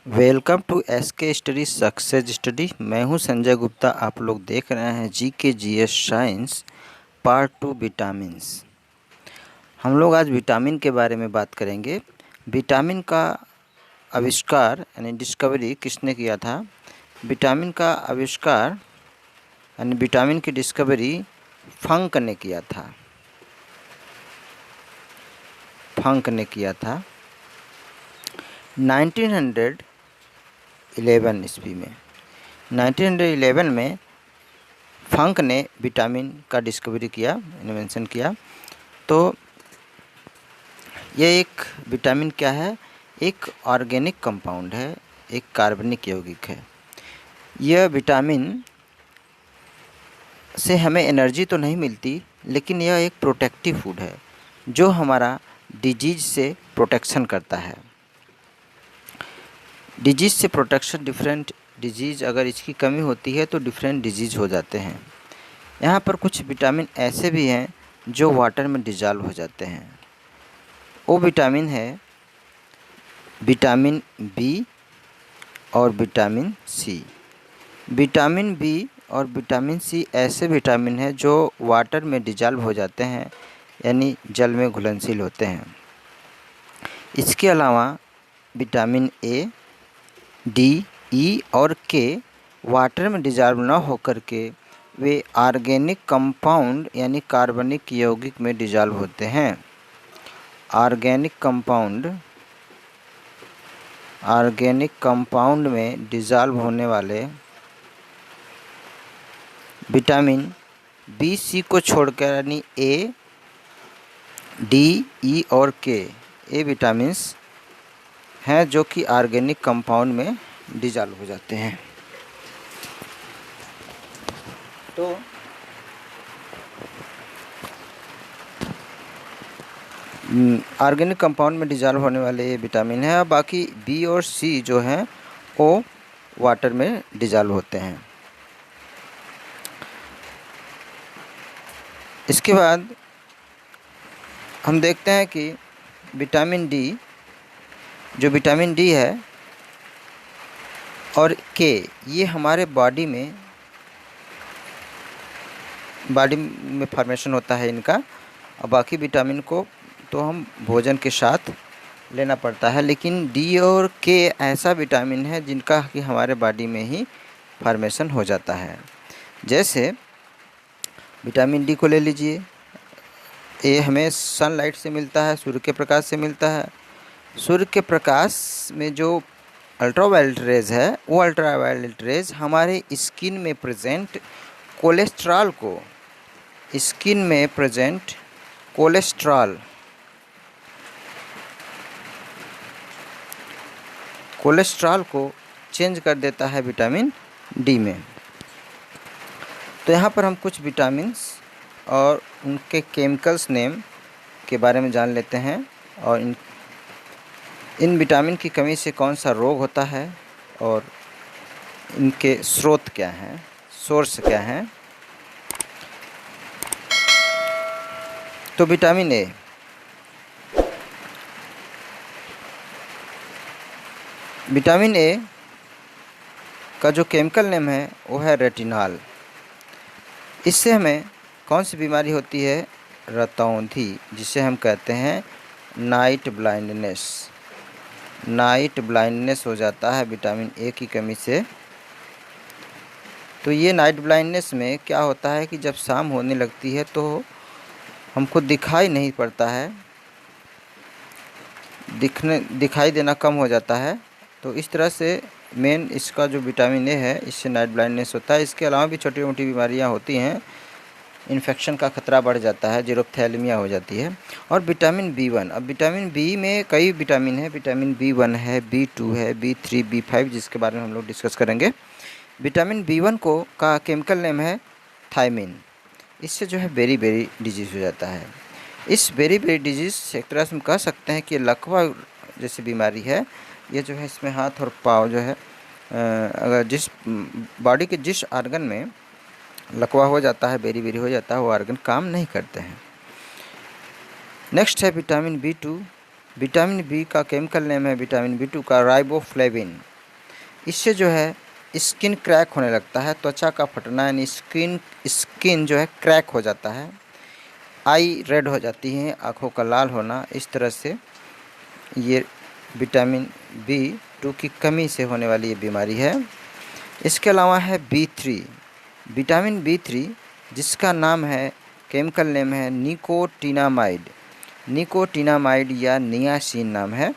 Welcome to SK study success study. मैं हूं संजय गुप्ता। आप लोग देख रहे हैं GK GS science part 2 vitamins. हम लोग आज विटामिन के बारे में बात करेंगे। विटामिन का आविष्कार यानी डिस्कवरी किसने किया था? विटामिन का आविष्कार यानी विटामिन की डिस्कवरी फंक ने किया था। फंक ने किया था 1911 ईस्वी में। 1911 में फंक ने विटामिन का डिस्कवरी किया, इन्वेंशन किया। तो ये एक विटामिन क्या है? एक ऑर्गेनिक कंपाउंड है, एक कार्बनिक यौगिक है। यह विटामिन से हमें एनर्जी तो नहीं मिलती, लेकिन यह एक प्रोटेक्टिव फूड है जो हमारा डिजीज से प्रोटेक्शन करता है। डिजीज़ से प्रोटेक्शन, डिफरेंट डिजीज़ अगर इसकी कमी होती है तो डिफरेंट डिजीज़ हो जाते हैं। यहाँ पर कुछ विटामिन ऐसे भी हैं जो वाटर में डिजॉल्व हो जाते हैं। वो विटामिन है विटामिन बी और विटामिन सी। विटामिन बी और विटामिन सी ऐसे विटामिन हैं जो वाटर में डिजॉल्व हो जाते हैं, यानी जल में घुलनशील होते हैं। इसके अलावा विटामिन ए, डी, ई और के वाटर में डिजॉल्व न होकर के वे ऑर्गेनिक कंपाउंड यानी कार्बनिक यौगिक में डिजॉल्व होते हैं। ऑर्गेनिक कंपाउंड में डिजॉल्व होने वाले विटामिन बी, सी को छोड़कर यानी ए, डी, ई और के ये विटामिन्स हैं जो कि ऑर्गेनिक कंपाउंड में डिजॉल्व हो जाते हैं। तो ऑर्गेनिक कंपाउंड में डिजॉल्व होने वाले ये विटामिन हैं। बाकी बी और सी जो हैं वो वाटर में डिजॉल्व होते हैं। इसके बाद हम देखते हैं कि विटामिन डी है और के, ये हमारे बॉडी में फॉर्मेशन होता है इनका। और बाकी विटामिन को तो हम भोजन के साथ लेना पड़ता है, लेकिन डी और के ऐसा विटामिन है जिनका कि हमारे बॉडी में ही फॉर्मेशन हो जाता है। जैसे विटामिन डी को ले लीजिए, ये हमें सनलाइट से मिलता है, सूर्य के प्रकाश से मिलता है। सूर्य के प्रकाश में जो अल्ट्रावायलेट रेज है, वो अल्ट्रावायलेट रेज हमारे स्किन में प्रेजेंट कोलेस्ट्रॉल को चेंज कर देता है विटामिन डी में। तो यहाँ पर हम कुछ विटामिन्स और उनके केमिकल्स नेम के बारे में जान लेते हैं और इन विटामिन की कमी से कौन सा रोग होता है और इनके स्रोत क्या हैं, सोर्स क्या हैं। तो विटामिन ए का जो केमिकल नेम है वो है रेटिनॉल। इससे हमें कौन सी बीमारी होती है? रतौंधी, जिसे हम कहते हैं नाइट ब्लाइंडनेस हो जाता है विटामिन ए की कमी से। तो ये नाइट ब्लाइंडनेस में क्या होता है कि जब शाम होने लगती है तो हमको दिखाई नहीं पड़ता है, दिखाई देना कम हो जाता है। तो इस तरह से मेन इसका जो विटामिन ए है, इससे नाइट ब्लाइंडनेस होता है। इसके अलावा भी छोटी मोटी बीमारियां होती हैं, इन्फेक्शन का खतरा बढ़ जाता है, जीरोप्थैलेमिया हो जाती है। और विटामिन बी1, अब विटामिन बी में कई विटामिन है। विटामिन बी1 है, बी2 है, बी3, बी5, जिसके बारे में हम लोग डिस्कस करेंगे। विटामिन बी1 का केमिकल नेम है थायमिन। इससे जो है बेरी डिजीज़ हो जाता है। इस बेरी डिजीज़ एक तरह से हम कह सकते हैं कि लकवा जैसी बीमारी है। ये जो है इसमें हाथ और पाँव जो है, अगर जिस बॉडी के जिस आर्गन में लकवा हो जाता है, बेरी हो जाता है, वो आर्गन काम नहीं करते हैं। नेक्स्ट है विटामिन बी2। विटामिन बी का केमिकल नेम है विटामिन बी2 का राइबोफ्लेविन। इससे जो है स्किन क्रैक होने लगता है, त्वचा का फटना यानी स्किन जो है क्रैक हो जाता है, आई रेड हो जाती है, आँखों का लाल होना, इस तरह से ये विटामिन B2 की कमी से होने वाली ये बीमारी है। इसके अलावा है B3, विटामिन B3 जिसका नाम है, केमिकल नेम है निकोटिनामाइड या नियासिन नाम है।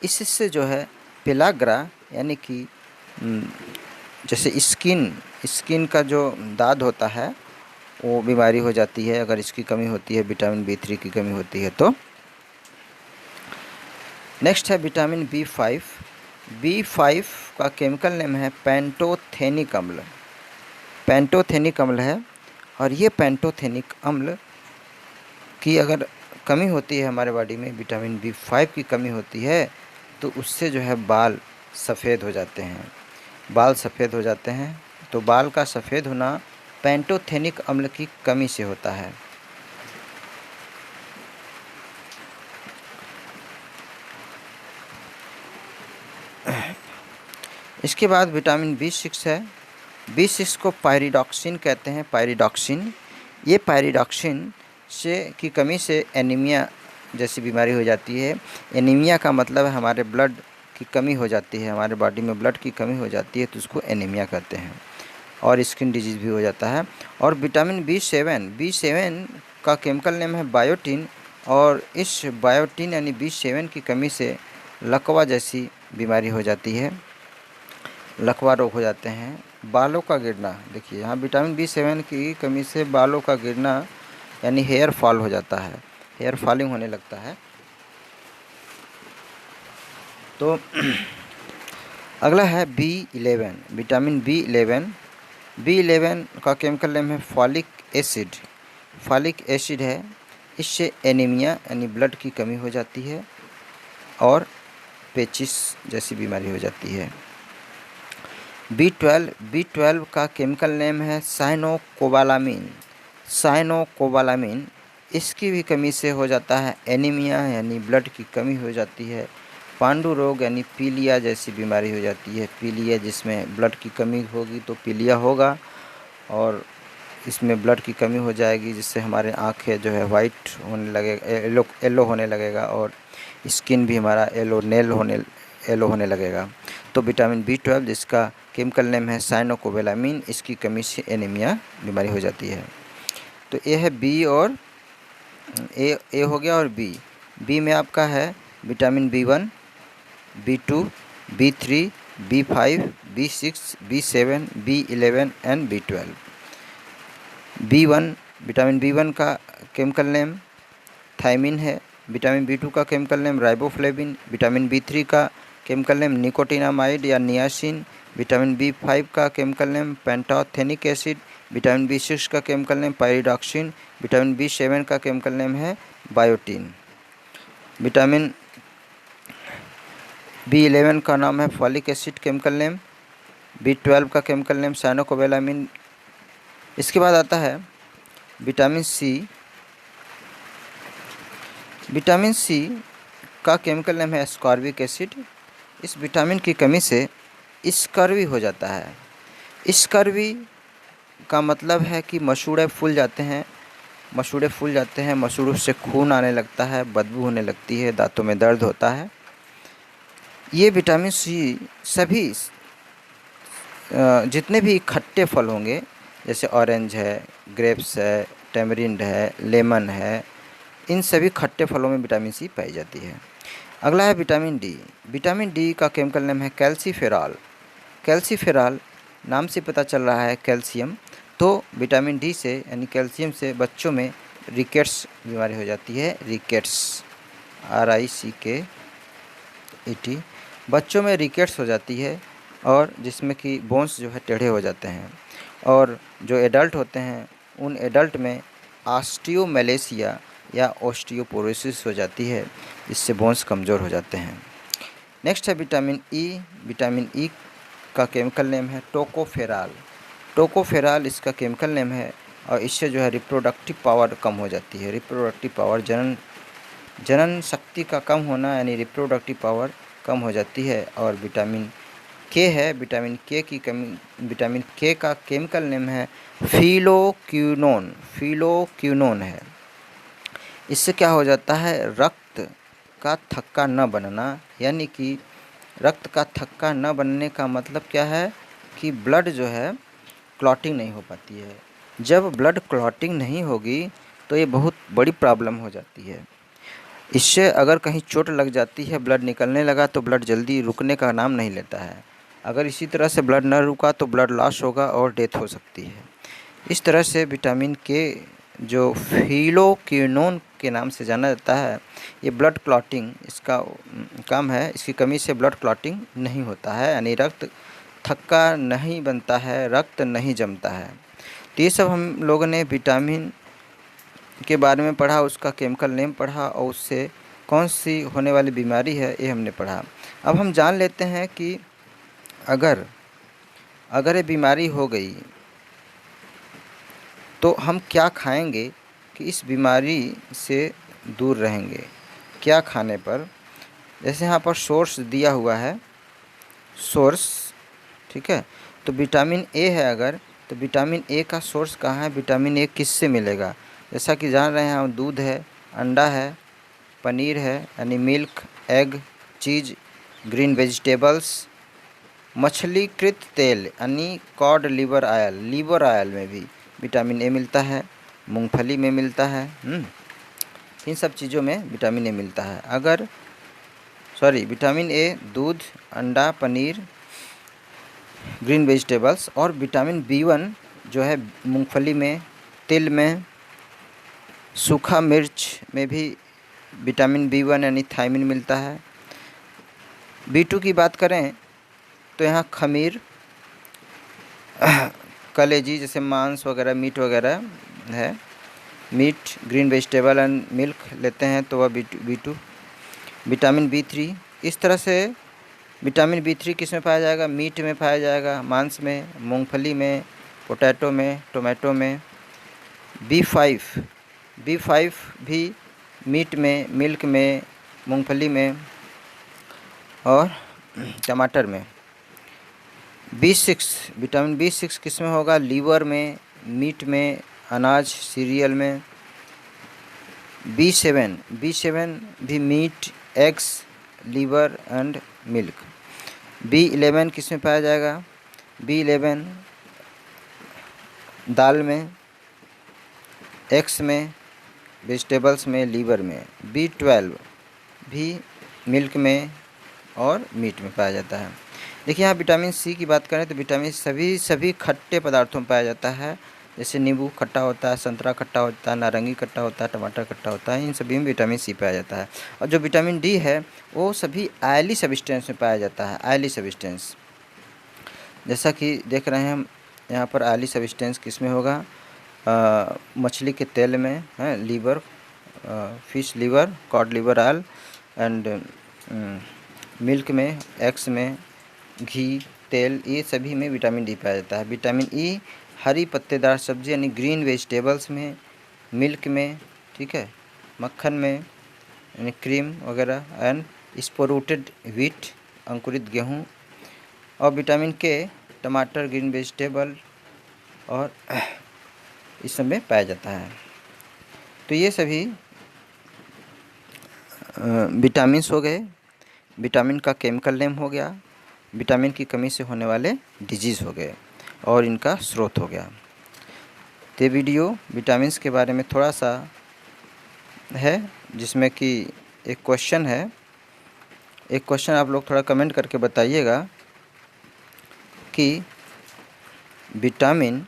इससे जो है पेलाग्रा यानी कि जैसे स्किन का जो दाद होता है वो बीमारी हो जाती है अगर इसकी कमी होती है, विटामिन B3 की कमी होती है तो। नेक्स्ट है विटामिन B5 का केमिकल नेम है पेंटोथेनिक अम्ल है। और ये पेंटोथेनिक अम्ल की अगर कमी होती है हमारे बॉडी में, विटामिन B5 की कमी होती है तो उससे जो है बाल सफ़ेद हो जाते हैं। तो बाल का सफ़ेद होना पेंटोथेनिक अम्ल की कमी से होता है। इसके बाद विटामिन B6 है। B6 को पायरिडॉक्सिन कहते हैं, ये पायरिडॉक्सिन से की कमी से एनीमिया जैसी बीमारी हो जाती है। एनीमिया का मतलब है हमारे ब्लड की कमी हो जाती है, हमारे बॉडी में ब्लड की कमी हो जाती है तो उसको एनीमिया कहते हैं, और स्किन डिजीज़ भी हो जाता है। और विटामिन B7 का केमिकल नेम है बायोटिन, और इस बायोटिन यानी B7 की कमी से लकवा जैसी बीमारी हो जाती है, लकवा रोग हो जाते हैं। बालों का गिरना, देखिए यहाँ विटामिन B7 की कमी से बालों का गिरना यानी हेयर फॉल हो जाता है, हेयर फॉलिंग होने लगता है। तो अगला है B11, विटामिन B11 का केमिकल नेम है फॉलिक एसिड है। इससे एनीमिया यानी ब्लड की कमी हो जाती है और पेचिस जैसी बीमारी हो जाती है। B12 का केमिकल नेम है साइनोकोबालामिन। इसकी भी कमी से हो जाता है एनीमिया यानी ब्लड की कमी हो जाती है। पांडु रोग यानी पीलिया जैसी बीमारी हो जाती है, पीलिया जिसमें ब्लड की कमी होगी तो पीलिया होगा, और इसमें ब्लड की कमी हो जाएगी जिससे हमारे आँखें जो है वाइट होने लगेगा, येलो होने लगेगा, और स्किन भी हमारा येलो होने लगेगा। तो विटामिन B12 जिसका केमिकल नेम है साइनोकोबालामिन, इसकी कमी से एनीमिया बीमारी हो जाती है। तो ये है B, और ए हो गया, और बी में आपका है vitamin B1, B2, B3, B5, B6, B7, B11 and B12। Vitamin B1 का केमिकल नेम थायमिन है, विटामिन B2 का chemical name riboflavin, vitamin B3 का केमिकल नेम निकोटिनामाइड या नियासिन, विटामिन B5 का chemical name pantothenic acid, vitamin B6 का chemical name pyridoxine, vitamin B7 का chemical name है biotin, vitamin B11 का नाम है folic acid chemical name, B12 का केमिकल नेम साइनोकोबालामिन। इसके बाद आता है विटामिन सी का केमिकल नेम है एस्कॉर्बिक एसिड। इस विटामिन की कमी से स्कर्वी हो जाता है। स्कर्वी का मतलब है कि मसूड़े फूल जाते हैं, मसूड़ों से खून आने लगता है, बदबू होने लगती है, दांतों में दर्द होता है। ये विटामिन सी सभी जितने भी खट्टे फल होंगे, जैसे ऑरेंज है, ग्रेप्स है, टेमरिंड है, लेमन है, इन सभी खट्टे फलों में विटामिन सी पाई जाती है। अगला है विटामिन डी का केमिकल नेम है कैल्सीफेरॉल। नाम से पता चल रहा है कैल्शियम, तो विटामिन डी से यानी कैल्शियम से बच्चों में रिकेट्स बीमारी हो जाती है, रिकेट्स RICKET, बच्चों में रिकेट्स हो जाती है, और जिसमें कि बोन्स जो है टेढ़े हो जाते हैं, और जो एडल्ट होते हैं उन एडल्ट में ऑस्टियोमेलेसिया या ओस्टियोपोरोसिस हो जाती है, इससे बोन्स कमज़ोर हो जाते हैं। नेक्स्ट है विटामिन ई का केमिकल नेम है टोकोफेरॉल इसका केमिकल नेम है, और इससे जो है रिप्रोडक्टिव पावर कम हो जाती है। रिप्रोडक्टिव पावर जनन शक्ति का कम होना यानी रिप्रोडक्टिव पावर कम हो जाती है। और विटामिन के है, विटामिन के की कमी, विटामिन के का केमिकल नेम है फिलोक्विनोन, फिलोक्विनोन है। इससे क्या हो जाता है, रक्त का थक्का न बनना, यानी कि रक्त का थक्का न बनने का मतलब क्या है कि ब्लड जो है क्लॉटिंग नहीं हो पाती है। जब ब्लड क्लॉटिंग नहीं होगी तो ये बहुत बड़ी प्रॉब्लम हो जाती है। इससे अगर कहीं चोट लग जाती है, ब्लड निकलने लगा तो ब्लड जल्दी रुकने का नाम नहीं लेता है। अगर इसी तरह से ब्लड न रुका तो ब्लड लॉस होगा और डेथ हो सकती है। इस तरह से विटामिन के जो फिलोक्विनोन के नाम से जाना जाता है, ये ब्लड क्लॉटिंग इसका काम है। इसकी कमी से ब्लड क्लॉटिंग नहीं होता है, यानी रक्त थक्का नहीं बनता है, रक्त नहीं जमता है। तो ये सब हम लोगों ने विटामिन के बारे में पढ़ा, उसका केमिकल नेम पढ़ा और उससे कौन सी होने वाली बीमारी है ये हमने पढ़ा। अब हम जान लेते हैं कि अगर ये बीमारी हो गई तो हम क्या खाएंगे कि इस बीमारी से दूर रहेंगे। क्या खाने पर, जैसे यहाँ पर सोर्स दिया हुआ है, सोर्स, ठीक है। तो विटामिन ए है अगर, तो विटामिन ए का सोर्स कहाँ है, विटामिन ए किससे मिलेगा। जैसा कि जान रहे हैं हम, दूध है, अंडा है, पनीर है यानी मिल्क, एग, चीज़, ग्रीन वेजिटेबल्स, मछलीकृत तेल यानी code liver oil, liver oil में भी विटामिन ए मिलता है, मूंगफली में मिलता है, इन सब चीज़ों में विटामिन ए मिलता है। अगर विटामिन ए दूध, अंडा, पनीर, ग्रीन वेजिटेबल्स, और विटामिन B1 जो है मूंगफली में, तिल में, सूखा मिर्च में भी विटामिन B1 यानी थायमिन मिलता है। B2 की बात करें तो यहाँ खमीर, कलेजी जैसे मांस वगैरह, मीट वगैरह है, meat, green vegetable and milk लेते हैं तो वह B2। विटामिन B3, इस तरह से विटामिन B3 किस में पाया जाएगा, मीट में पाया जाएगा, मांस में, मूंगफली में, पोटैटो में, टोमेटो में। B5 भी मीट में, मिल्क में, मूंगफली में और टमाटर में। B6, विटामिन B6 किस में होगा, लीवर में, मीट में, अनाज, सीरियल में। B7 भी meat, eggs, liver and milk. B11 किस में पाया जाएगा, B11 दाल में, एग्स में, वेजिटेबल्स में, लीवर में। B12 भी मिल्क में और मीट में पाया जाता है। देखिए यहाँ विटामिन सी की बात करें तो विटामिन सभी खट्टे पदार्थों में पाया जाता है। जैसे नींबू खट्टा होता है, संतरा खट्टा होता है, नारंगी खट्टा होता है, टमाटर खट्टा होता है, इन सभी में विटामिन सी पाया जाता है। और जो विटामिन डी है वो सभी ऑयली सब्सटेंस में पाया जाता है, ऑयली सब्सटेंस। जैसा कि देख रहे हैं हम यहाँ पर, ऑयली सब्सटेंस किस में होगा, मछली के तेल में है, liver, fish liver, cod liver oil and milk में, एग्स में, घी, तेल, ये सभी में विटामिन डी पाया जाता है। विटामिन ई हरी पत्तेदार सब्जी यानी ग्रीन वेजिटेबल्स में, मिल्क में, ठीक है, मक्खन में यानी क्रीम वगैरह, एंड स्पोरूटेड व्हीट, अंकुरित गेहूँ। और विटामिन के टमाटर, ग्रीन वेजिटेबल और इस सब में पाया जाता है। तो ये सभी विटामिन्स हो गए। विटामिन का केमिकल नेम हो गया, विटामिन की कमी से होने वाले डिजीज़ हो गए और इनका स्रोत हो गया। तो वीडियो विटामिन्स के बारे में थोड़ा सा है, जिसमें कि एक क्वेश्चन है। एक क्वेश्चन आप लोग थोड़ा कमेंट करके बताइएगा कि विटामिन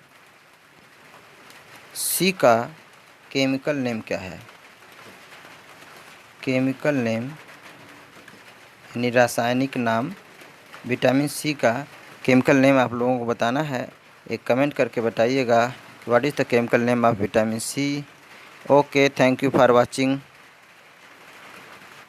सी का केमिकल नेम क्या है। केमिकल नेम यानी रासायनिक नाम, विटामिन सी का केमिकल नेम आप लोगों को बताना है। एक कमेंट करके बताइएगा what is the chemical name of vitamin C. Okay, thank you for watching.